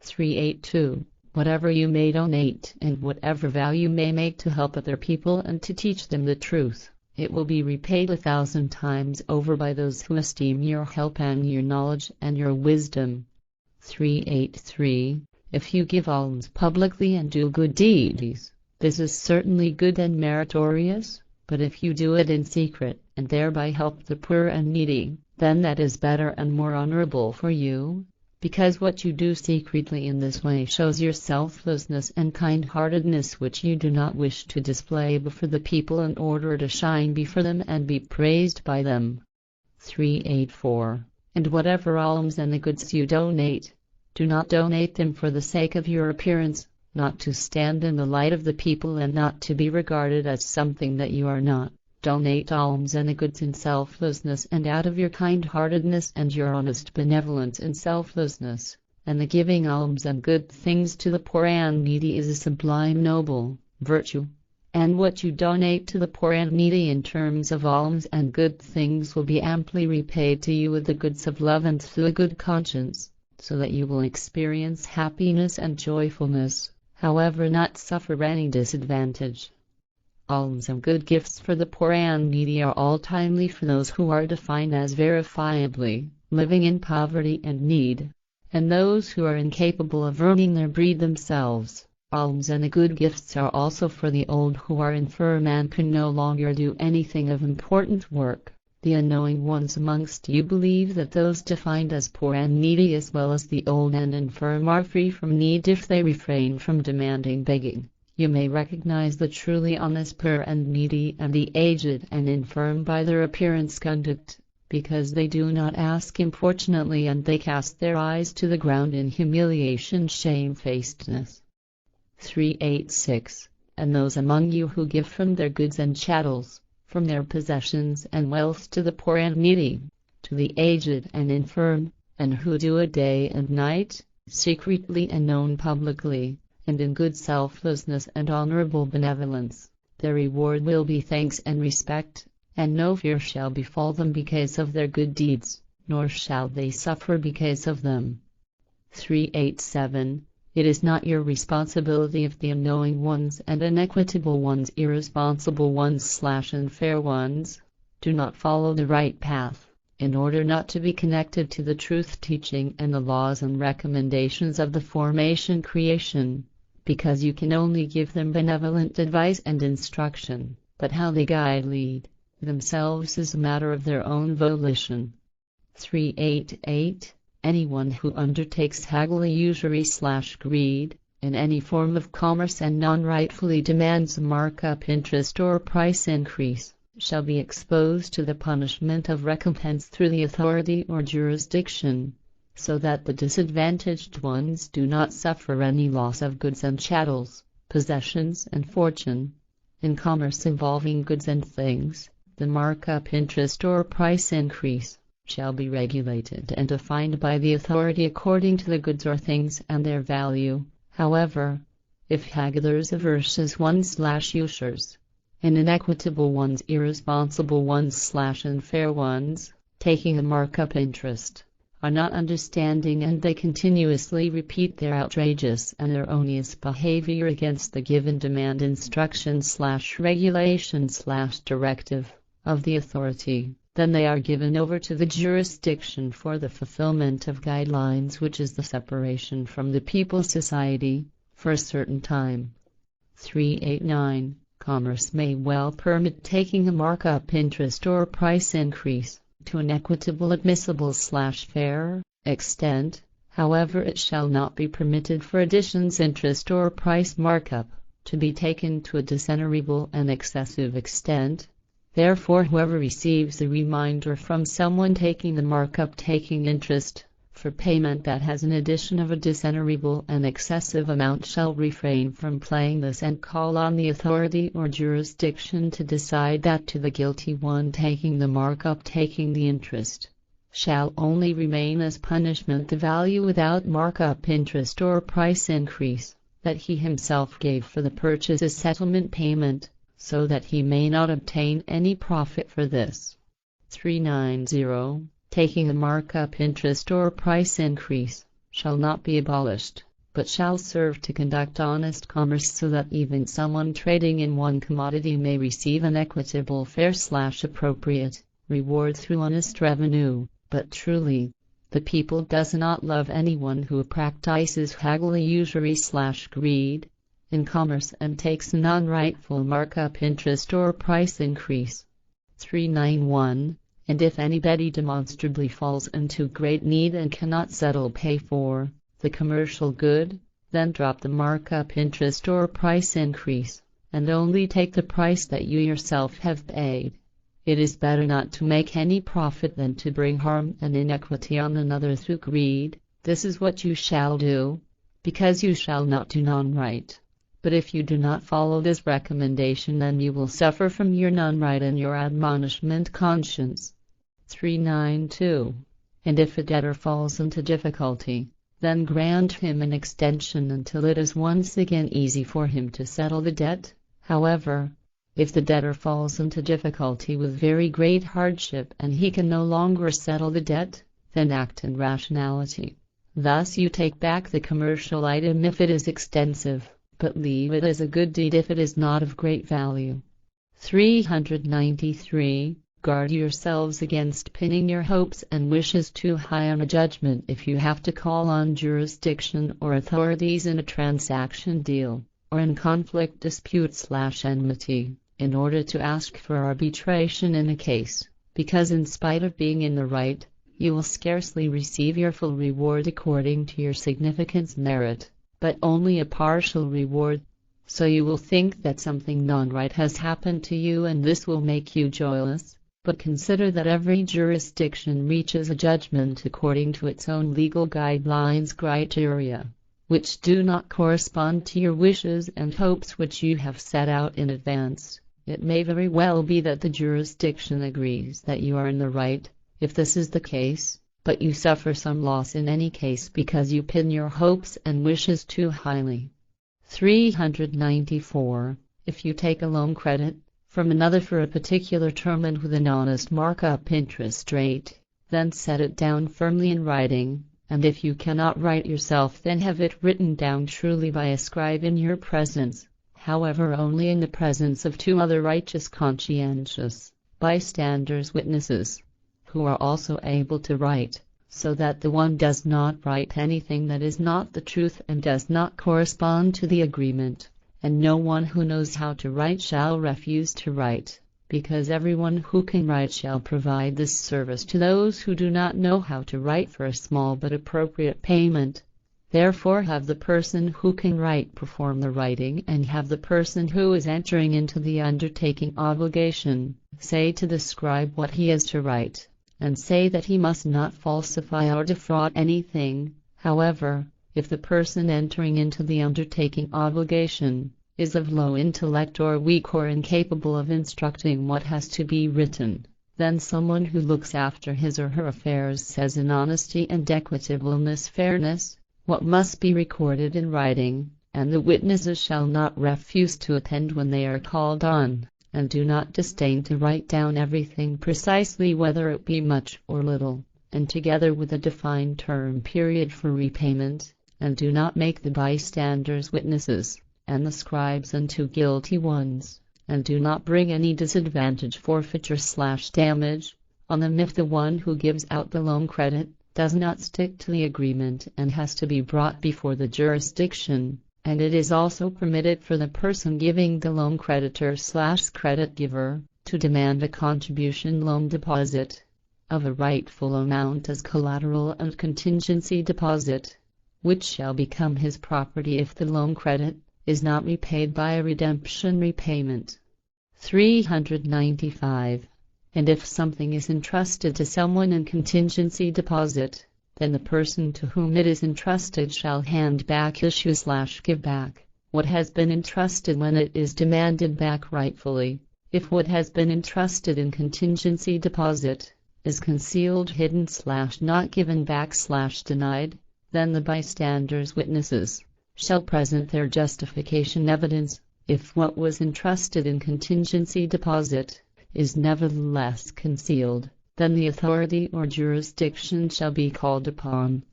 382. Whatever you may donate and whatever value may make to help other people and to teach them the truth, it will be repaid 1,000 times over by those who esteem your help and your knowledge and your wisdom. 383. If you give alms publicly and do good deeds, this is certainly good and meritorious, but if you do it in secret and thereby help the poor and needy, then that is better and more honorable for you, because what you do secretly in this way shows your selflessness and kind-heartedness which you do not wish to display before the people in order to shine before them and be praised by them. 384. And whatever alms and the goods you donate, do not donate them for the sake of your appearance, not to stand in the light of the people and not to be regarded as something that you are not. Donate alms and the goods in selflessness and out of your kind-heartedness and your honest benevolence and selflessness, and the giving alms and good things to the poor and needy is a sublime noble virtue. And what you donate to the poor and needy in terms of alms and good things will be amply repaid to you with the goods of love and through a good conscience, so that you will experience happiness and joyfulness, however not suffer any disadvantage. Alms and good gifts for the poor and needy are all timely for those who are defined as verifiably living in poverty and need, and those who are incapable of earning their bread themselves. Alms and the good gifts are also for the old who are infirm and can no longer do anything of important work. The unknowing ones amongst you believe that those defined as poor and needy as well as the old and infirm are free from need if they refrain from demanding begging. You may recognize the truly honest poor and needy and the aged and infirm by their appearance conduct, because they do not ask importunately and they cast their eyes to the ground in humiliation shamefacedness. 386. And those among you who give from their goods and chattels, from their possessions and wealth to the poor and needy, to the aged and infirm, and who do it day and night, secretly and known publicly, and in good selflessness and honorable benevolence, their reward will be thanks and respect, and no fear shall befall them because of their good deeds, nor shall they suffer because of them. 387. It is not your responsibility if the unknowing ones and inequitable ones, irresponsible ones / unfair ones, do not follow the right path, in order not to be connected to the truth teaching and the laws and recommendations of the formation creation, because you can only give them benevolent advice and instruction, but how they lead themselves is a matter of their own volition. 388. Anyone who undertakes haggle, usury / greed, in any form of commerce and non-rightfully demands a markup, interest or price increase, shall be exposed to the punishment of recompense through the authority or jurisdiction, so that the disadvantaged ones do not suffer any loss of goods and chattels, possessions and fortune. In commerce involving goods and things, the markup, interest or price increase, shall be regulated and defined by the authority according to the goods or things and their value. However, if hagglers versus ones / usurers, and inequitable ones, irresponsible ones / unfair ones, taking a markup interest, are not understanding and they continuously repeat their outrageous and erroneous behavior against the given demand, instruction / regulation / directive of the authority, then they are given over to the jurisdiction for the fulfillment of guidelines, which is the separation from the people's society, for a certain time. 389. Commerce may well permit taking a markup, interest or price increase, to an equitable, admissible / fair extent. However, it shall not be permitted for additions, interest or price markup, to be taken to a dishonorable and excessive extent. Therefore, whoever receives a reminder from someone taking the markup, taking interest, for payment that has an addition of a dishonorable and excessive amount shall refrain from playing this and call on the authority or jurisdiction to decide that to the guilty one taking the markup, taking the interest, shall only remain as punishment the value without markup, interest or price increase, that he himself gave for the purchase as settlement payment, so that he may not obtain any profit for this. 390. Taking a markup, interest or price increase, shall not be abolished, but shall serve to conduct honest commerce so that even someone trading in one commodity may receive an equitable fair/appropriate reward through honest revenue. But truly, the people does not love anyone who practices haggling, usury/greed in commerce and takes non-rightful markup, interest or price increase. 391. And if anybody demonstrably falls into great need and cannot settle pay for the commercial good, then drop the markup, interest or price increase, and only take the price that you yourself have paid. It is better not to make any profit than to bring harm and inequity on another through greed. This is what you shall do, because you shall not do non-right. But if you do not follow this recommendation, then you will suffer from your non-right and your admonishment conscience. 392. And if a debtor falls into difficulty, then grant him an extension until it is once again easy for him to settle the debt. However, if the debtor falls into difficulty with very great hardship and he can no longer settle the debt, then act in rationality. Thus you take back the commercial item if it is extensive, but leave it as a good deed if it is not of great value. 393. Guard yourselves against pinning your hopes and wishes too high on a judgment if you have to call on jurisdiction or authorities in a transaction deal, or in conflict dispute/enmity, in order to ask for arbitration in a case, because in spite of being in the right, you will scarcely receive your full reward according to your significance merit, but only a partial reward. So you will think that something non-right has happened to you, and this will make you joyless. But consider that every jurisdiction reaches a judgment according to its own legal guidelines criteria, which do not correspond to your wishes and hopes which you have set out in advance. It may very well be that the jurisdiction agrees that you are in the right, if this is the case, but you suffer some loss in any case because you pin your hopes and wishes too highly. 394. If you take a loan credit from another for a particular term and with an honest markup interest rate, then set it down firmly in writing, and if you cannot write yourself, then have it written down truly by a scribe in your presence, however only in the presence of two other righteous conscientious bystanders, witnesses, who are also able to write, so that the one does not write anything that is not the truth and does not correspond to the agreement. And no one who knows how to write shall refuse to write, because everyone who can write shall provide this service to those who do not know how to write for a small but appropriate payment. Therefore have the person who can write perform the writing, and have the person who is entering into the undertaking obligation say to the scribe what he is to write, and say that he must not falsify or defraud anything. However, if the person entering into the undertaking obligation is of low intellect or weak or incapable of instructing what has to be written, then someone who looks after his or her affairs says in honesty and equitableness, fairness, what must be recorded in writing, and the witnesses shall not refuse to attend when they are called on, and do not disdain to write down everything precisely, whether it be much or little, and together with a defined term period for repayment. And do not make the bystanders witnesses, and the scribes unto guilty ones, and do not bring any disadvantage, forfeiture/damage, on them if the one who gives out the loan credit does not stick to the agreement and has to be brought before the jurisdiction. And it is also permitted for the person giving the loan creditor/credit giver to demand a contribution loan deposit of a rightful amount as collateral and contingency deposit, which shall become his property if the loan credit is not repaid by a redemption repayment. 395. And if something is entrusted to someone in contingency deposit, then the person to whom it is entrusted shall hand back, issue/give back, what has been entrusted when it is demanded back rightfully. If what has been entrusted in contingency deposit is concealed, hidden/not given back/denied, then the bystanders witnesses shall present their justification evidence. If what was entrusted in contingency deposit is nevertheless concealed, then the authority or jurisdiction shall be called upon,